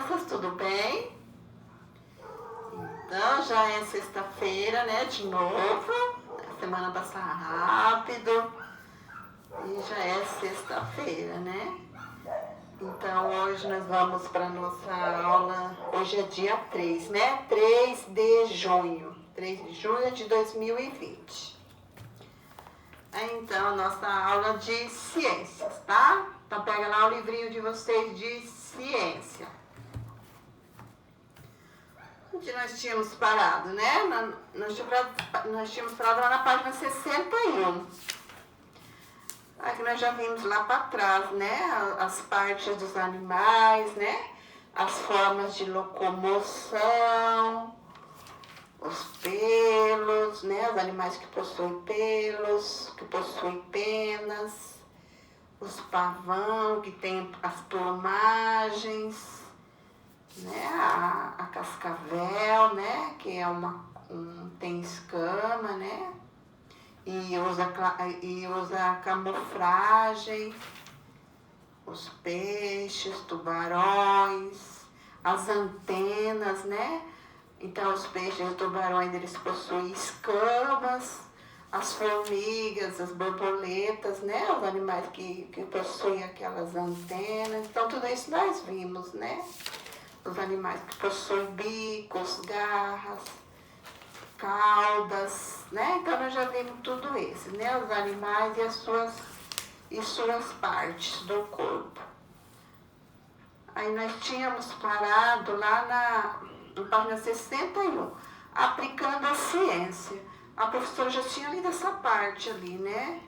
crianças, tudo bem? Então, já é sexta-feira, né? De novo. A semana passa rápido. E já é sexta-feira, né? Então, hoje nós vamos para a nossa aula. Hoje é dia 3, né? 3 de junho. 3 de junho de 2020. Então, nossa aula de ciências, tá? Então, pega lá o livrinho de vocês de ciência. Onde nós tínhamos parado, né? Nós tínhamos parado lá na página 61. Aqui nós já vimos lá para trás, né? As partes dos animais, né? As formas de locomoção, os pelos, né? Os animais que possuem pelos, que possuem penas, os pavão, que tem as plumagens, né? A cascavel, né? Que é tem escama, né? E usa camuflagem, os peixes, tubarões, as antenas, né? Então, os peixes e os tubarões, eles possuem escamas, as formigas, as borboletas, né? Os animais que possuem aquelas antenas. Então, tudo isso nós vimos, né? Os animais que possuem bicos, garras, caudas, né? Então, nós já vimos tudo isso, né? Os animais e suas partes do corpo. Aí nós tínhamos parado lá na página 61, aplicando a ciência. A professora já tinha lido essa parte ali, né?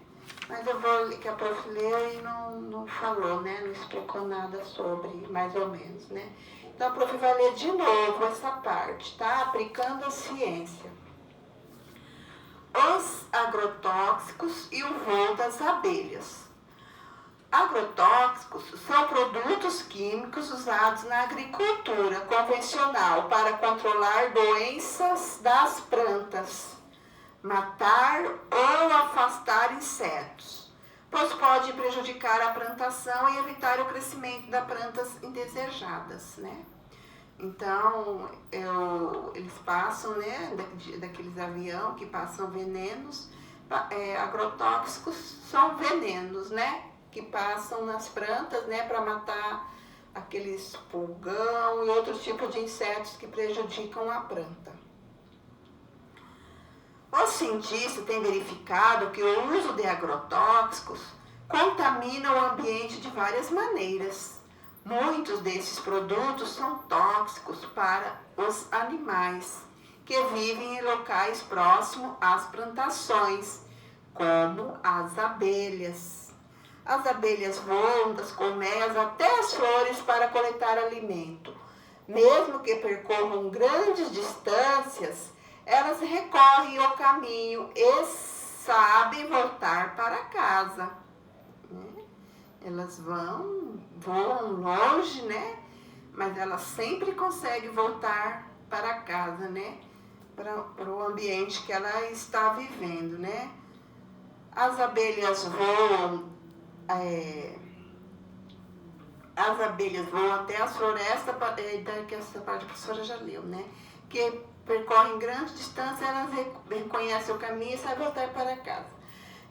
Mas eu vou, que a prof leu e não falou, né? Não explicou nada sobre, mais ou menos, né? Então, a prof vai ler de novo essa parte, tá? Aplicando a ciência. Os agrotóxicos e o voo das abelhas. Agrotóxicos são produtos químicos usados na agricultura convencional para controlar doenças das plantas, matar ou afastar insetos, pois pode prejudicar a plantação e evitar o crescimento de plantas indesejadas, né? Então, eles passam, né, daqueles aviões que passam venenos, agrotóxicos são venenos, né? Que passam nas plantas, né, para matar aqueles pulgão e outros tipos de insetos que prejudicam a planta. Os cientistas têm verificado que o uso de agrotóxicos contamina o ambiente de várias maneiras. Muitos desses produtos são tóxicos para os animais que vivem em locais próximos às plantações, como as abelhas. As abelhas voam das colmeias até as flores para coletar alimento. Mesmo que percorram grandes distâncias, elas recorrem ao caminho e sabem voltar para casa. Elas voam longe, né? Mas elas sempre conseguem voltar para casa, né? Para o ambiente que ela está vivendo, né? As abelhas voam até as florestas, que essa parte a professora já leu, né? Que percorrem grandes distâncias, elas reconhecem o caminho e sabem voltar para casa.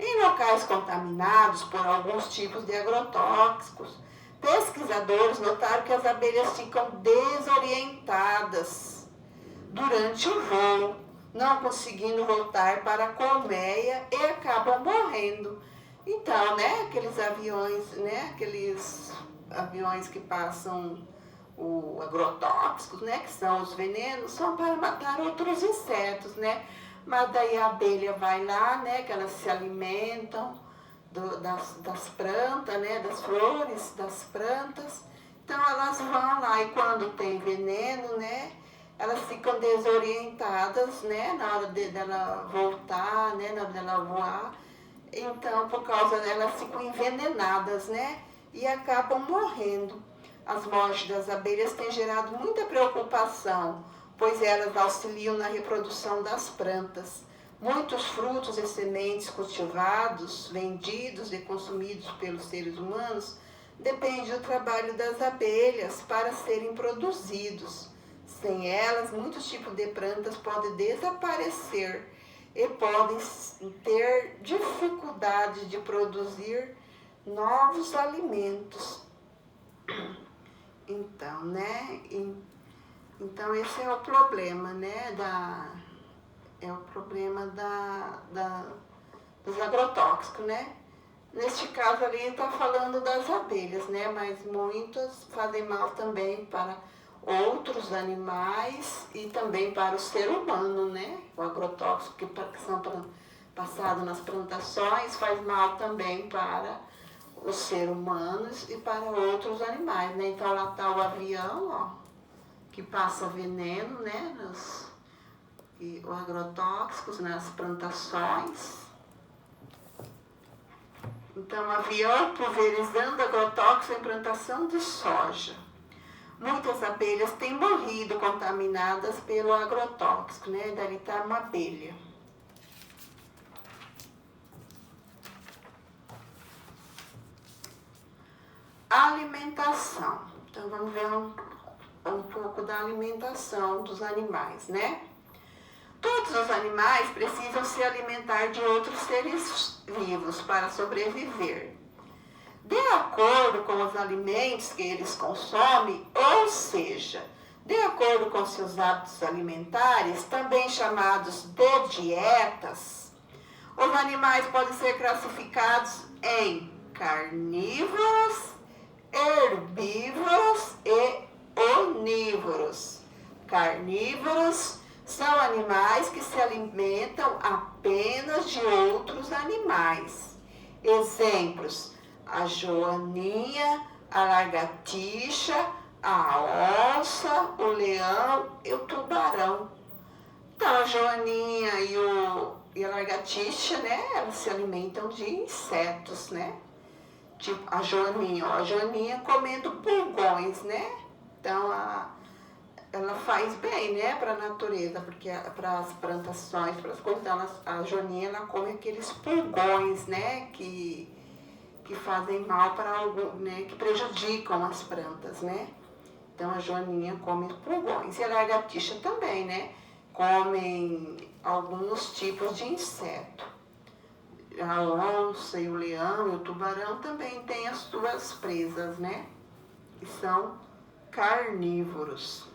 Em locais contaminados por alguns tipos de agrotóxicos, pesquisadores notaram que as abelhas ficam desorientadas durante o voo, não conseguindo voltar para a colmeia e acabam morrendo. Então, né, aqueles aviões que passam o agrotóxicos, né, que são os venenos, são para matar outros insetos, né? Mas daí a abelha vai lá, né, que elas se alimentam das plantas, né, das flores, das plantas. Então elas vão lá e quando tem veneno, né, elas ficam desorientadas, né, na hora dela voltar, né, na hora dela voar. Então, por causa delas, ficam envenenadas, né, e acabam morrendo. As mortes das abelhas têm gerado muita preocupação, pois elas auxiliam na reprodução das plantas. Muitos frutos e sementes cultivados, vendidos e consumidos pelos seres humanos depende do trabalho das abelhas para serem produzidos. Sem elas, muitos tipos de plantas podem desaparecer e podem ter dificuldade de produzir novos alimentos. Então, né? Então esse é o problema, né? É o problema dos agrotóxicos, né? Neste caso ali está falando das abelhas, né? Mas muitas fazem mal também para outros animais e também para o ser humano, né? O agrotóxico que são passados nas plantações faz mal também para os seres humanos e para outros animais, né? Então lá está o avião, ó, que passa veneno, né? Os agrotóxicos nas plantações. Então, avião pulverizando agrotóxicos em plantação de soja. Muitas abelhas têm morrido contaminadas pelo agrotóxico, né? Daí está uma abelha. Alimentação. Então, vamos ver um pouco da alimentação dos animais, né? Todos os animais precisam se alimentar de outros seres vivos para sobreviver. De acordo com os alimentos que eles consomem, ou seja, de acordo com seus hábitos alimentares, também chamados de dietas, os animais podem ser classificados em carnívoros, herbívoros e onívoros. Carnívoros são animais que se alimentam apenas de outros animais. Exemplos: a joaninha, a lagartixa, a onça, o leão e o tubarão. Então, a joaninha e a lagartixa, né, elas se alimentam de insetos, né? Tipo, a joaninha comendo pulgões, né? Então, ela faz bem, né, para a natureza, porque para as plantações, para as coisas, a joaninha, ela come aqueles pulgões, né, que fazem mal para algum, né, que prejudicam as plantas, né? Então, a joaninha come pulgões. E a lagartixa também, né? Comem alguns tipos de inseto. A onça e o leão e o tubarão também têm as suas presas, né? E são carnívoros.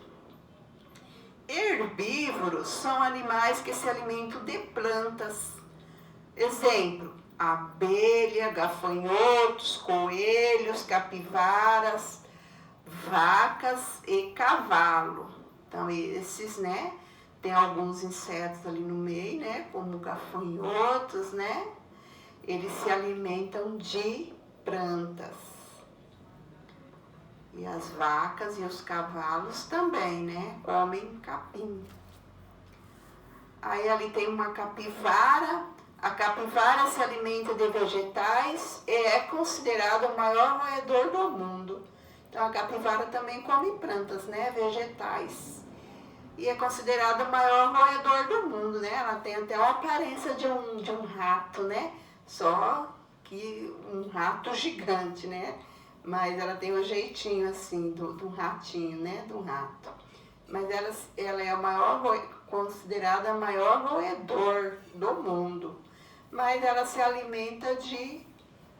Herbívoros são animais que se alimentam de plantas. Exemplo: abelha, gafanhotos, coelhos, capivaras, vacas e cavalo. Então esses, né, tem alguns insetos ali no meio, né, como gafanhotos, né? Eles se alimentam de plantas. E as vacas e os cavalos também, né, comem capim. Aí ali tem uma capivara. A capivara se alimenta de vegetais e é considerada o maior roedor do mundo. Então, a capivara também come plantas, né, vegetais. E é considerada o maior roedor do mundo, né? Ela tem até uma aparência de um rato, né? Só que um rato gigante, né? Mas ela tem um jeitinho assim, do ratinho, né? Do rato. Mas ela é considerada a maior roedor do mundo. Mas ela se alimenta de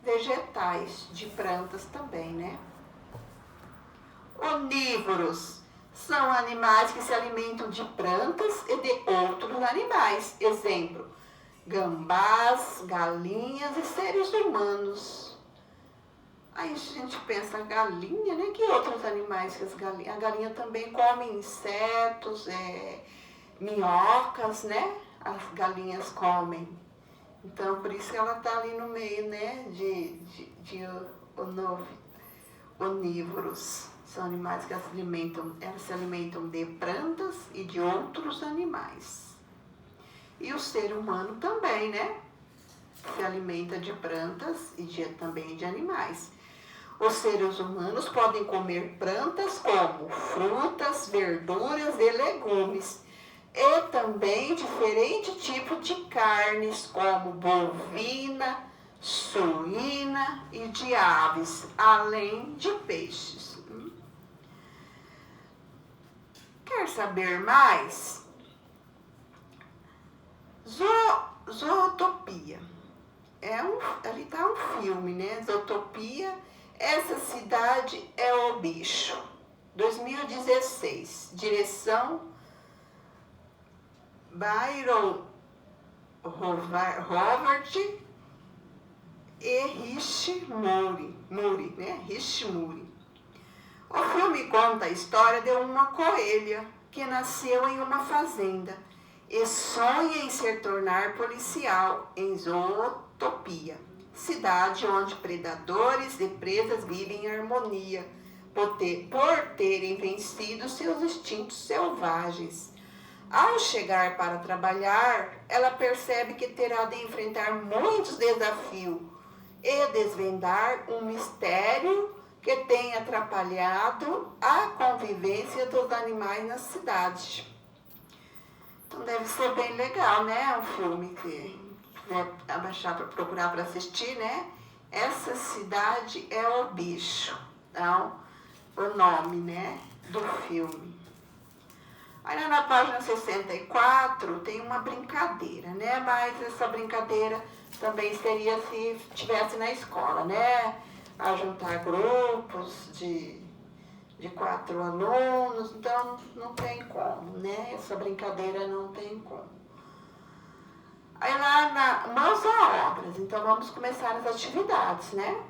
vegetais, de plantas também, né? Onívoros são animais que se alimentam de plantas e de outros animais. Exemplo: gambás, galinhas e seres humanos. Aí a gente pensa, galinha, né? Que outros animais que as galinhas? A galinha também come insetos, minhocas, né? As galinhas comem. Então, por isso que ela está ali no meio, né? De onívoros. São animais que elas se alimentam de plantas e de outros animais. E o ser humano também, né? Se alimenta de plantas e também de animais. Os seres humanos podem comer plantas como frutas, verduras e legumes. E também diferentes tipos de carnes, como bovina, suína e de aves, além de peixes. Quer saber mais? Zootopia. Ali está um filme, né? Zootopia, essa cidade é o bicho. 2016. Direção Byron Robert e Rich Muri, né? Rich Muri. O filme conta a história de uma coelha que nasceu em uma fazenda e sonha em se tornar policial em Zootopia, cidade onde predadores e presas vivem em harmonia, por terem vencido seus instintos selvagens. Ao chegar para trabalhar, ela percebe que terá de enfrentar muitos desafios e desvendar um mistério que tem atrapalhado a convivência dos animais na cidade. Então deve ser bem legal, né? Um filme que quiser abaixar para procurar para assistir, né? Essa cidade é o bicho. Então, o nome, né, do filme. Aí na página 64 tem uma brincadeira, né? Mas essa brincadeira também seria se estivesse na escola, né? A juntar grupos de 4 alunos, então não tem como, né? Essa brincadeira não tem como. Aí lá mãos a obras, então vamos começar as atividades, né?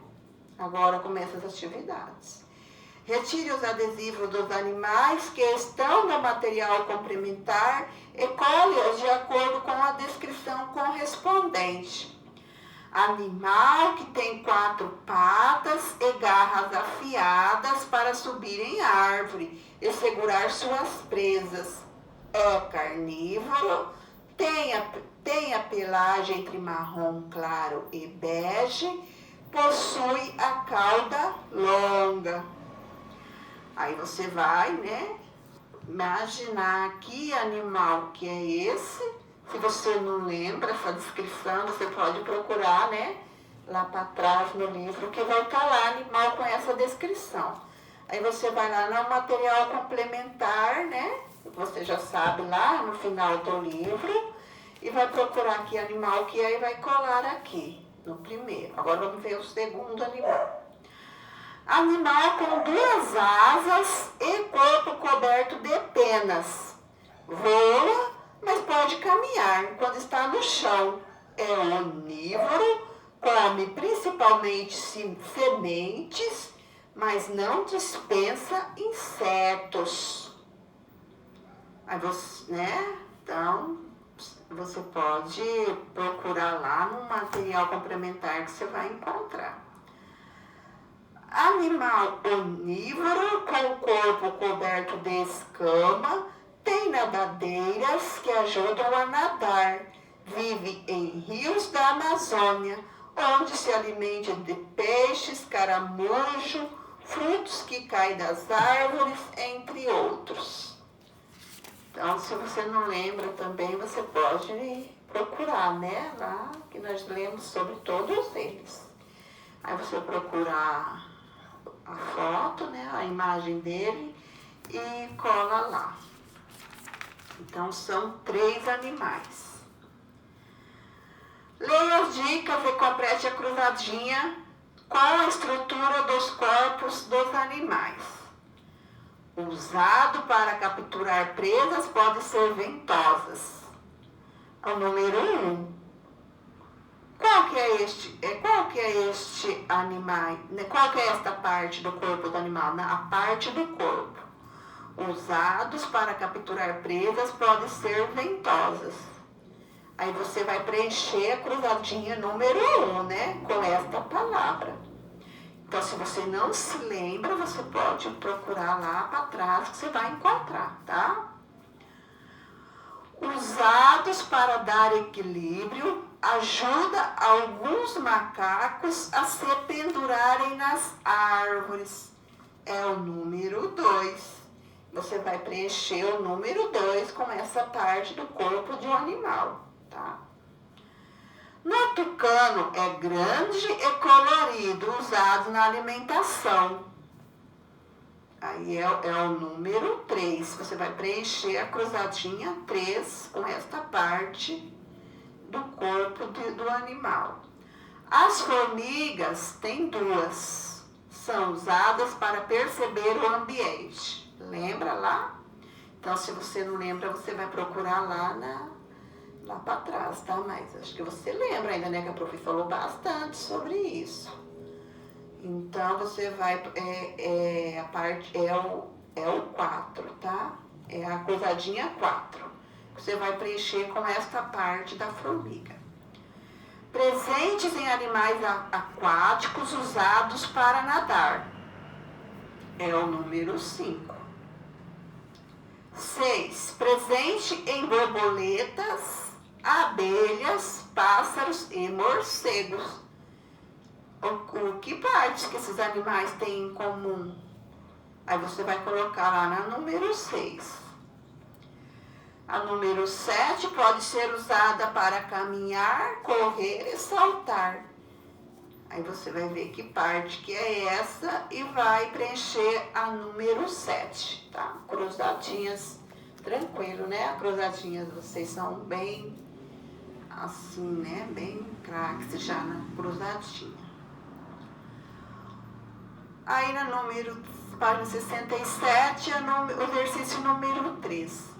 Agora começam as atividades. Retire os adesivos dos animais que estão no material complementar e colhe-os de acordo com a descrição correspondente. Animal que tem 4 patas e garras afiadas para subir em árvore e segurar suas presas. É carnívoro, tem a pelagem entre marrom claro e bege, possui a cauda longa. Aí você vai, né, imaginar que animal que é esse. Se você não lembra essa descrição, você pode procurar, né, lá para trás no livro, que vai estar lá animal com essa descrição. Aí você vai lá no material complementar, né, você já sabe lá no final do livro, e vai procurar que animal que é e vai colar aqui, no primeiro. Agora vamos ver o segundo animal. Animal com 2 asas e corpo coberto de penas. Voa, mas pode caminhar quando está no chão. É onívoro, come principalmente sementes, mas não dispensa insetos. Aí você, né? Então, você pode procurar lá no material complementar que você vai encontrar. Animal onívoro com o corpo coberto de escama, tem nadadeiras que ajudam a nadar. Vive em rios da Amazônia, onde se alimenta de peixes, caramujo, frutos que caem das árvores, entre outros. Então, se você não lembra também, você pode procurar, né? Lá que nós lemos sobre todos eles. Aí você procura a foto, né? A imagem dele e cola lá. Então, são 3 animais. Leia as dicas e complete a cruzadinha com a estrutura dos corpos dos animais. Usado para capturar presas pode ser ventosas. O número 1. Qual que é este animal? Qual que é esta parte do corpo do animal? A parte do corpo. Usados para capturar presas podem ser ventosas. Aí você vai preencher a cruzadinha número 1, né? Com esta palavra. Então, se você não se lembra, você pode procurar lá para trás que você vai encontrar, tá? Usados para dar equilíbrio, ajuda alguns macacos a se pendurarem nas árvores. É o número 2. Você vai preencher o número 2 com essa parte do corpo de um animal, tá? No tucano é grande e colorido, usado na alimentação. Aí é o número 3. Você vai preencher a cruzadinha 3 com esta parte do corpo do animal. As formigas têm 2. São usadas para perceber o ambiente. Lembra lá? Então, se você não lembra, você vai procurar lá para trás, tá? Mas acho que você lembra ainda, né? Que a prof falou bastante sobre isso. Então, você vai... a parte é o 4, tá? É a cruzadinha 4. Você vai preencher com esta parte da formiga. Presentes em animais aquáticos usados para nadar. É o número 5. 6. Presente em borboletas, abelhas, pássaros e morcegos. Que partes que esses animais têm em comum? Aí você vai colocar lá na número 6. A número 7 pode ser usada para caminhar, correr e saltar. Aí você vai ver que parte que é essa e vai preencher a número 7, tá? Cruzadinhas, tranquilo, né? Cruzadinhas, vocês são bem assim, né? Bem craques já na cruzadinha. Aí na página 67, o exercício número 3.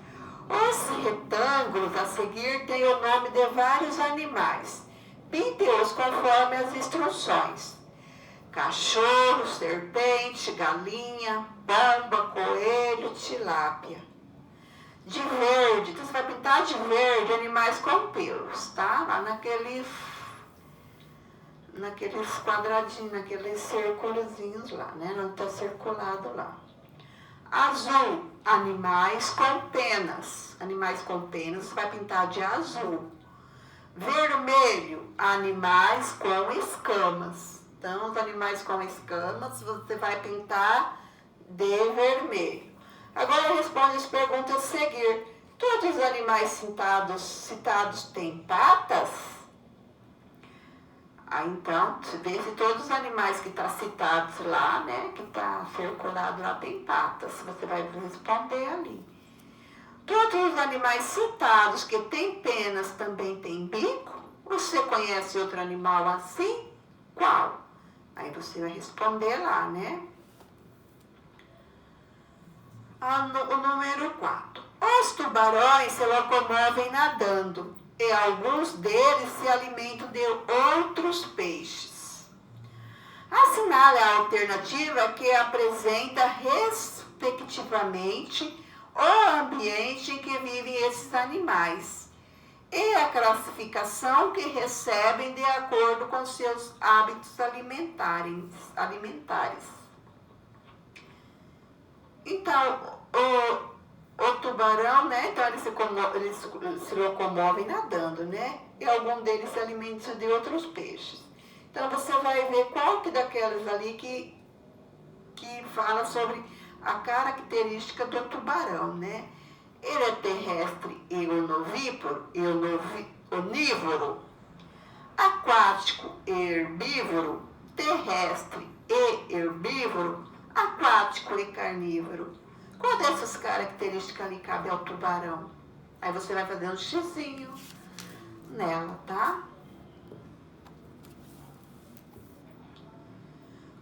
Os retângulos a seguir têm o nome de vários animais. Pinte-os conforme as instruções. Cachorro, serpente, galinha, pomba, coelho, tilápia. De verde, então você vai pintar de verde animais com pelos, tá? Lá naqueles quadradinhos, naqueles círculozinhos lá, né? Não está circulado lá. Azul, animais com penas. Animais com penas, você vai pintar de azul. Vermelho, animais com escamas. Então, os animais com escamas, você vai pintar de vermelho. Agora, responde as perguntas a seguir. Todos os animais citados têm patas? Então, você vê se todos os animais que estão citados lá, né, que está circulado lá, tem patas. Você vai responder ali. Todos os animais citados que têm penas também têm bico? Você conhece outro animal assim? Qual? Aí você vai responder lá, né? O número 4. Os tubarões se locomovem nadando e alguns deles se alimentam de outros peixes. Assinale a alternativa que apresenta respectivamente o ambiente em que vivem esses animais e a classificação que recebem de acordo com seus hábitos alimentares. Então, o tubarão, né? Então, eles se locomovem nadando, né? E algum deles se alimenta de outros peixes. Então, você vai ver qual que daquelas ali que fala sobre a característica do tubarão, né? Ele é terrestre e onívoro, aquático e herbívoro, terrestre e herbívoro, aquático e carnívoro. Qual dessas características ali cabe ao tubarão? Aí você vai fazer um xizinho nela, tá?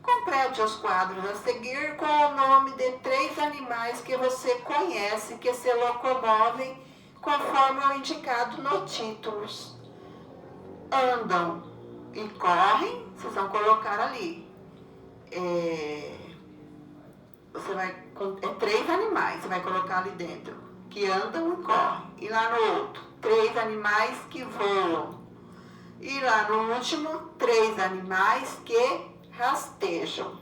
Complete os quadros a seguir com o nome de 3 animais que você conhece que se locomovem conforme o indicado no título. Andam e correm, vocês vão colocar ali. Você vai 3 animais, você vai colocar ali dentro, que andam e correm. E lá no outro, 3 animais que voam. E lá no último, 3 animais que rastejam.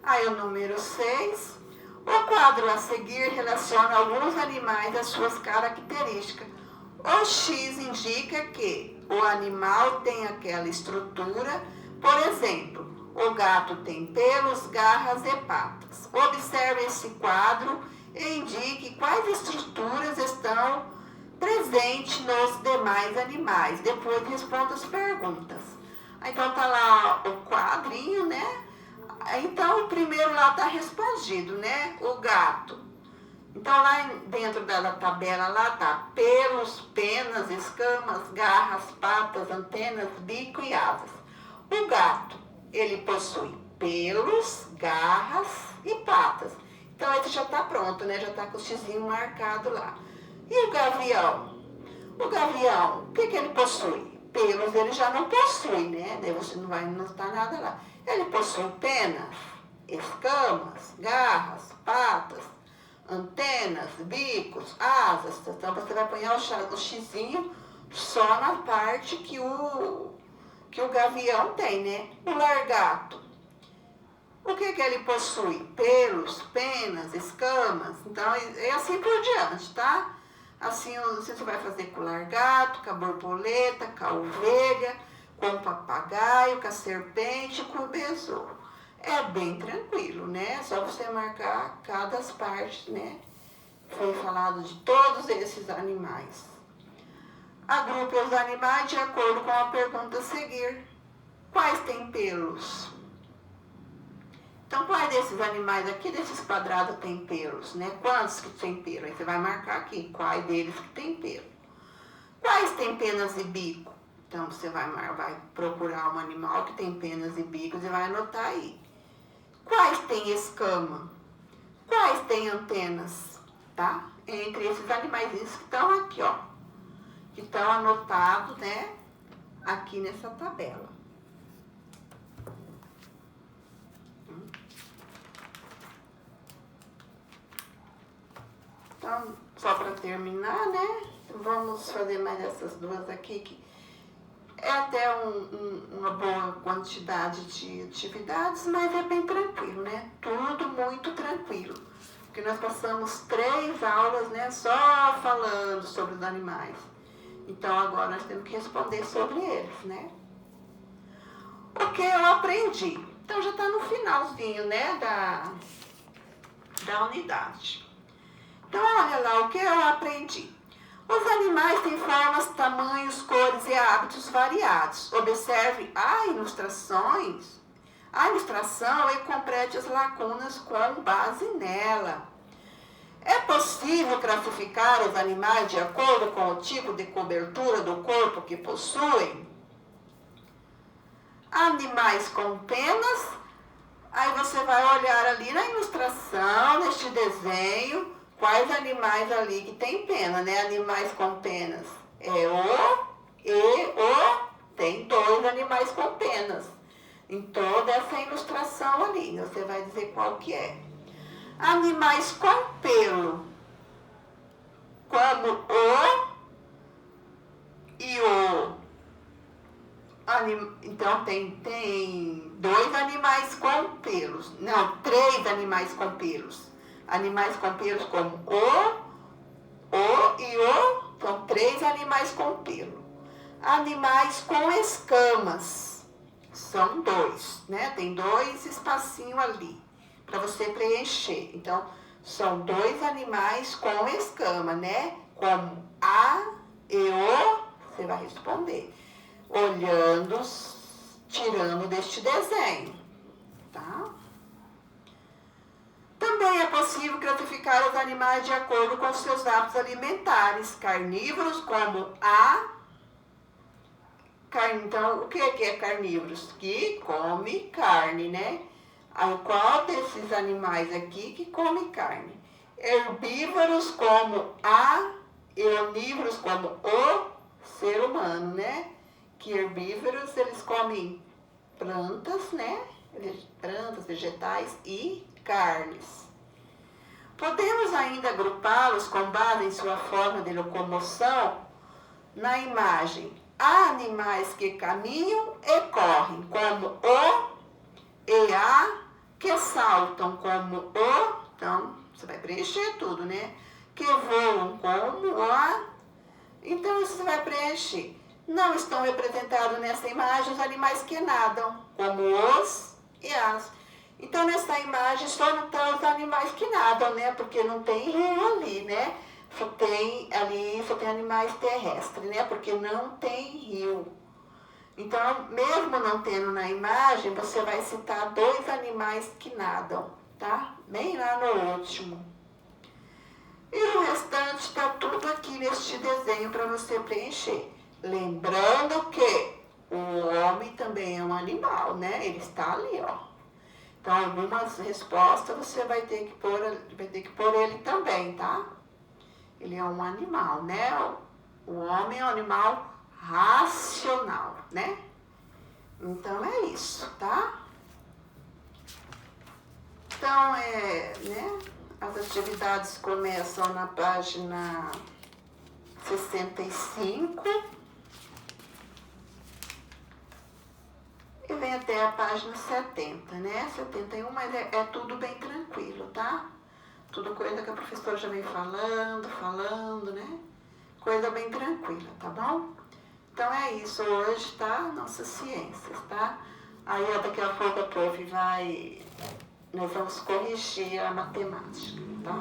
Aí o número 6. O quadro a seguir relaciona alguns animais às suas características. O X indica que o animal tem aquela estrutura, por exemplo, o gato tem pelos, garras e patas. Observe esse quadro e indique quais estruturas estão presente nos demais animais. Depois responda as perguntas. Então tá lá o quadrinho, né? Então o primeiro lá tá respondido, né? O gato. Então lá dentro da tabela lá tá pelos, penas, escamas, garras, patas, antenas, bico e asas. O gato, ele possui pelos, garras e patas. Então esse já tá pronto, né? Já tá com o xizinho marcado lá. E o gavião? O gavião, o que ele possui? Pelos ele já não possui, né? Daí você não vai notar nada lá. Ele possui penas, escamas, garras, patas, antenas, bicos, asas. Então você vai apanhar o xizinho só na parte que o gavião tem, né? O largato. O que ele possui? Pelos, penas, escamas. Então é assim por diante, tá? Assim você vai fazer com o largato, com a borboleta, com a ovelha, com o papagaio, com a serpente, com o besouro. É bem tranquilo, né? É só você marcar cada parte, né? Foi falado de todos esses animais. Agrupe os animais de acordo com a pergunta a seguir. Quais têm pelos? Então, quais desses animais aqui, desses quadrados, tem pelos, né? Quantos que tem pelo? Aí você vai marcar aqui, quais deles que tem pelo. Quais têm penas e bico? Então, você vai procurar um animal que tem penas e bicos e vai anotar aí. Quais têm escama? Quais têm antenas? Tá? Entre esses animais que estão aqui, ó. Que estão anotados, né? Aqui nessa tabela. Então, só para terminar, né? Vamos fazer mais essas duas aqui, que é até uma boa quantidade de atividades, mas é bem tranquilo, né? Tudo muito tranquilo. Porque nós passamos 3 aulas, né? Só falando sobre os animais. Então, agora nós temos que responder sobre eles, né? O que eu aprendi? Então, já está no finalzinho, né? Da unidade. Então, olha lá o que eu aprendi. Os animais têm formas, tamanhos, cores e hábitos variados. Observe as ilustrações. A ilustração e complete as lacunas com base nela. É possível classificar os animais de acordo com o tipo de cobertura do corpo que possuem? Animais com penas. Aí você vai olhar ali na ilustração, neste desenho, quais animais ali que tem pena, né? Animais com penas. É o e o. Tem 2 animais com penas. Em toda essa ilustração ali. Você vai dizer qual que é. Animais com pelo. Como o e o. Então tem 2 animais com pelos. Não, 3 animais com pelos. Animais com pelos como o e o, são 3 animais com pelo. Animais com escamas, são 2, né? Tem 2 espacinhos ali, para você preencher. Então, são 2 animais com escama, né? Como a e o, você vai responder. Olhando, tirando deste desenho, tá? Também é possível classificar os animais de acordo com seus hábitos alimentares. Carnívoros como então, o que é carnívoros? Que come carne, né? Aí, qual desses animais aqui que come carne? Herbívoros como e onívoros como o ser humano, né? Que herbívoros, eles comem plantas, né? Plantas, vegetais e carnes. Podemos ainda agrupá-los com base em sua forma de locomoção na imagem. Há animais que caminham e correm, como o e a, que saltam, como o, então você vai preencher tudo, né? Que voam, como a, então você vai preencher. Não estão representados nessa imagem os animais que nadam, como os e as. Então, nessa imagem só não estão os animais que nadam, né? Porque não tem rio ali, né? só tem animais terrestres, né? Porque não tem rio. Então, mesmo não tendo na imagem, você vai citar 2 animais que nadam, tá? Bem lá no último. E o restante está tudo aqui neste desenho para você preencher. Lembrando que o homem também é um animal, né? Ele está ali, ó. Então, algumas respostas você vai ter que pôr ele também, tá? Ele é um animal, né? O homem é um animal racional, né? Então, é isso, tá? Então, né? As atividades começam na página 65 e vem até a página 70, né? 71, mas é tudo bem tranquilo, tá? Tudo coisa que a professora já vem falando, né? Coisa bem tranquila, tá bom? Então é isso hoje, tá? Nossas ciências, tá? Aí daqui a pouco a prof nós vamos corrigir a matemática, tá?